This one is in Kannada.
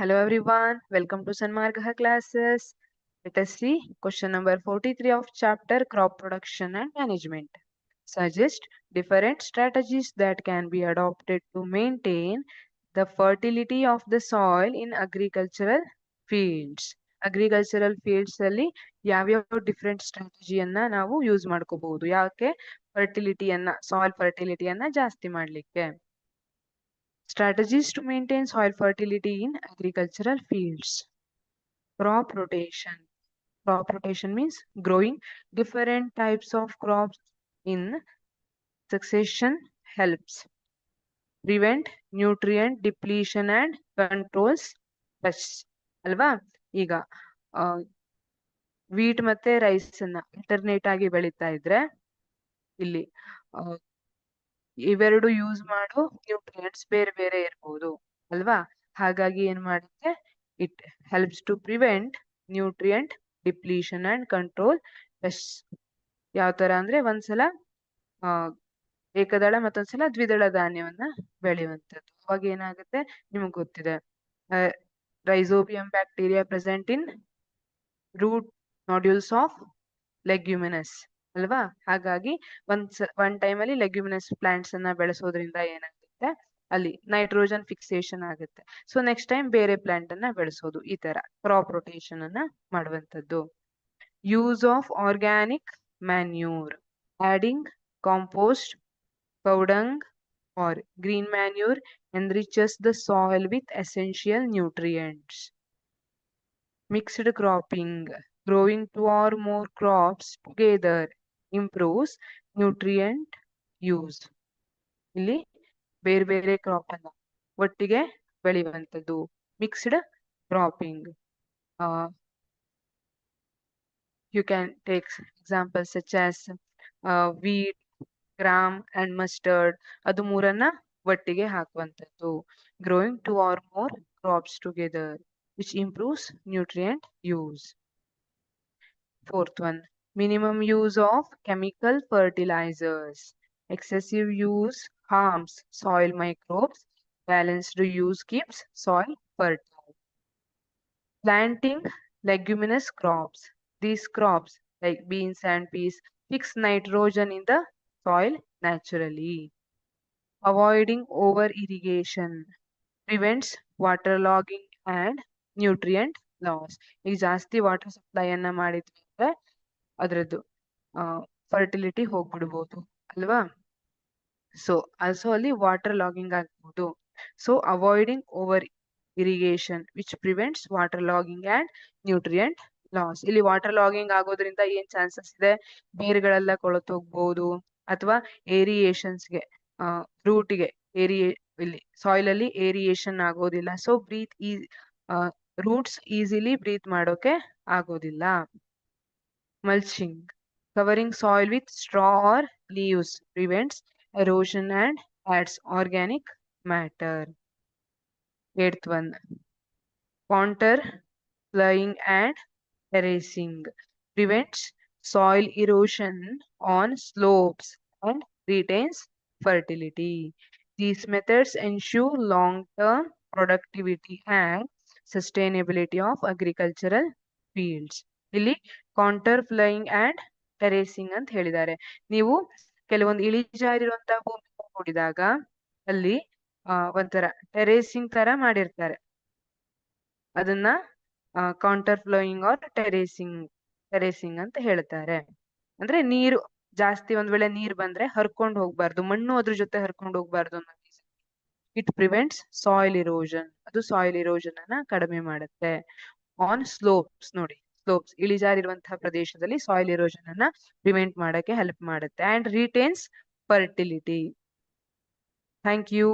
Hello everyone, welcome to Sanmargaha classes. Let us see question number 43 of chapter Crop Production and Management. Suggest different strategies that can be adopted to maintain the fertility of the soil in agricultural fields. Agricultural fields ಅಲ್ಲಿ ಯಾವ್ಯಾವ ಡಿಫ್ರೆಂಟ್ ಸ್ಟ್ರಾಟಜಿಯನ್ನ ನಾವು ಯೂಸ್ ಮಾಡ್ಕೋಬಹುದು, ಯಾಕೆ ಸಾಯಿಲ್ ಫರ್ಟಿಲಿಟಿಯನ್ನ ಜಾಸ್ತಿ ಮಾಡ್ಲಿಕ್ಕೆ. Strategies to maintain soil fertility in agricultural fields. Crop rotation. Crop rotation means growing different types of crops in succession helps prevent nutrient depletion and controls pests. ಅಲ್ವಾ? ಈಗ ವೀಟ್ ಮತ್ತೆ ರೈಸ್ ಅನ್ನ ಇಂಟರ್ನೇಟ್ ಆಗಿ ಬೆಳೀತಾ ಇದ್ರೆ ಇಲ್ಲಿ ಇವೆರಡು ಯೂಸ್ ಮಾಡೋ ನ್ಯೂಟ್ರಿಯೆಂಟ್ಸ್ ಬೇರೆ ಬೇರೆ ಇರ್ಬೋದು ಅಲ್ವಾ? ಹಾಗಾಗಿ ಏನ್ ಮಾಡುತ್ತೆ, it helps to prevent nutrient depletion and control pests. ಯಾವ ತರ ಅಂದ್ರೆ ಒಂದ್ಸಲ ಏಕದಳ ಮತ್ತೊಂದ್ಸಲ ದ್ವಿದಳ ಧಾನ್ಯವನ್ನ ಬೆಳೆಯುವಂಥದ್ದು. ಅವಾಗ ಏನಾಗುತ್ತೆ ನಿಮ್ಗೆ ಗೊತ್ತಿದೆ, rhizobium bacteria present in root nodules of leguminous ಅಲ್ವಾ? ಹಾಗಾಗಿ ಒನ್ ಟೈಮ್ ಅಲ್ಲಿ ಲೆಗ್ಯುಮಿನಸ್ ಪ್ಲಾಂಟ್ಸ್ ಅನ್ನ ಬೆಳೆಸೋದ್ರಿಂದ ಏನಾಗುತ್ತೆ, ಅಲ್ಲಿ ನೈಟ್ರೋಜನ್ ಫಿಕ್ಸೇಷನ್ ಆಗುತ್ತೆ. ಸೊ ನೆಕ್ಸ್ಟ್ ಟೈಮ್ ಬೇರೆ ಪ್ಲಾಂಟ್ ಅನ್ನ ಬೆಳೆಸೋದು, ಈ ತರ ಕ್ರಾಪ್ ರೊಟೇಷನ್ ಅನ್ನ ಮಾಡುವಂತದ್ದು. Use of organic manure, adding compost, cow dung or green manure enriches the soil with essential nutrients. Mixed cropping, growing two or more crops together improves nutrient use. ಇಲ್ಲಿ ಬೇರೆ ಬೇರೆ ಕ್ರಾಪ್ ಅನ್ನ ಒಟ್ಟಿಗೆ ಬೆಳೆಯುವಂಥದ್ದು mixed cropping. You can take examples such as wheat, gram and mustard. ಅದು ಮೂರನ್ನ ಒಟ್ಟಿಗೆ ಹಾಕುವಂಥದ್ದು. Growing two or more crops together which improves nutrient use. Fourth one, minimum use of chemical fertilizers. Excessive use harms soil microbes. Balanced use keeps soil fertile. Planting leguminous crops. These crops like beans and peas fix nitrogen in the soil naturally. Avoiding over irrigation prevents waterlogging and nutrient loss. ಈಗ ಜಾಸ್ತಿ ವಾಟರ್ ಸಪ್ಲೈ ಅನ್ನ ಮಾಡಿದ್ವಿ ಅಂದ್ರೆ ಅದ್ರದ್ದು ಫರ್ಟಿಲಿಟಿ ಹೋಗ್ಬಿಡ್ಬೋದು ಅಲ್ವಾ? ಸೊ ಆಲ್ಸೋ ಅಲ್ಲಿ ವಾಟರ್ ಲಾಗಿಂಗ್ ಆಗ್ಬೋದು. So avoiding over irrigation which prevents water logging and nutrient loss. ಇಲ್ಲಿ ವಾಟರ್ ಲಾಗಿಂಗ್ ಆಗೋದ್ರಿಂದ ಏನ್ ಚಾನ್ಸಸ್ ಇದೆ, ಬೇರುಗಳೆಲ್ಲ ಕೊಳತೋಗ್ಬೋದು, ಅಥವಾ ಏರಿಯೇಷನ್ಸ್ಗೆ ರೂಟ್ಗೆ ಇಲ್ಲಿ ಸಾಯಿಲ್ ಅಲ್ಲಿ ಏರಿಯೇಷನ್ ಆಗೋದಿಲ್ಲ. ಸೊ ರೂಟ್ಸ್ ಈಸಿಲಿ ಬ್ರೀತ್ ಮಾಡೋಕೆ ಆಗೋದಿಲ್ಲ. Mulching, covering soil with straw or leaves prevents erosion and adds organic matter. Eighth one, counter ploughing and terracing prevents soil erosion on slopes and retains fertility. These methods ensure long-term productivity and sustainability of agricultural fields. ಇಲ್ಲಿ ಕಾಂಟರ್ ಫ್ಲೈಯಿಂಗ್ ಅಂಡ್ ಟೆರೇಸಿಂಗ್ ಅಂತ ಹೇಳಿದ್ದಾರೆ. ನೀವು ಕೆಲವೊಂದು ಇಳಿಜಾರಿರುವಂತಹ ಭೂಮಿ ನೋಡಿದಾಗ ಅಲ್ಲಿ ಒಂಥರ ಟೆರೇಸಿಂಗ್ ತರ ಮಾಡಿರ್ತಾರೆ, ಅದನ್ನ ಕೌಂಟರ್ ಫ್ಲೋಯಿಂಗ್ ಆರ್ ಟೆರೇಸಿಂಗ್ ಅಂತ ಹೇಳ್ತಾರೆ. ಅಂದ್ರೆ ನೀರು ಜಾಸ್ತಿ ಒಂದ್ ವೇಳೆ ನೀರ್ ಬಂದ್ರೆ ಹರ್ಕೊಂಡು ಹೋಗ್ಬಾರ್ದು, ಮಣ್ಣು ಅದ್ರ ಜೊತೆ ಹರ್ಕೊಂಡು ಹೋಗ್ಬಾರ್ದು ಅನ್ನೋ. ಇಟ್ ಪ್ರಿವೆಂಟ್ಸ್ ಸಾಯಿಲ್ ಇರೋಷನ್, ಅದು ಸಾಯಿಲ್ ಇರೋಷನ್ ಅನ್ನ ಕಡಿಮೆ ಮಾಡುತ್ತೆ. ಆನ್ ಸ್ಲೋಪ್ಸ್ ನೋಡಿ, ಸ್ಲೋಪ್ಸ್ ಇಳಿಜಾರಿರುವಂತಹ ಪ್ರದೇಶದಲ್ಲಿ ಸಾಯಿಲ್ ಇರೋಷನ್ ಅನ್ನ ಪ್ರಿವೆಂಟ್ ಮಾಡಕ್ಕೆ ಹೆಲ್ಪ್ ಮಾಡುತ್ತೆ. And retains fertility. Thank you.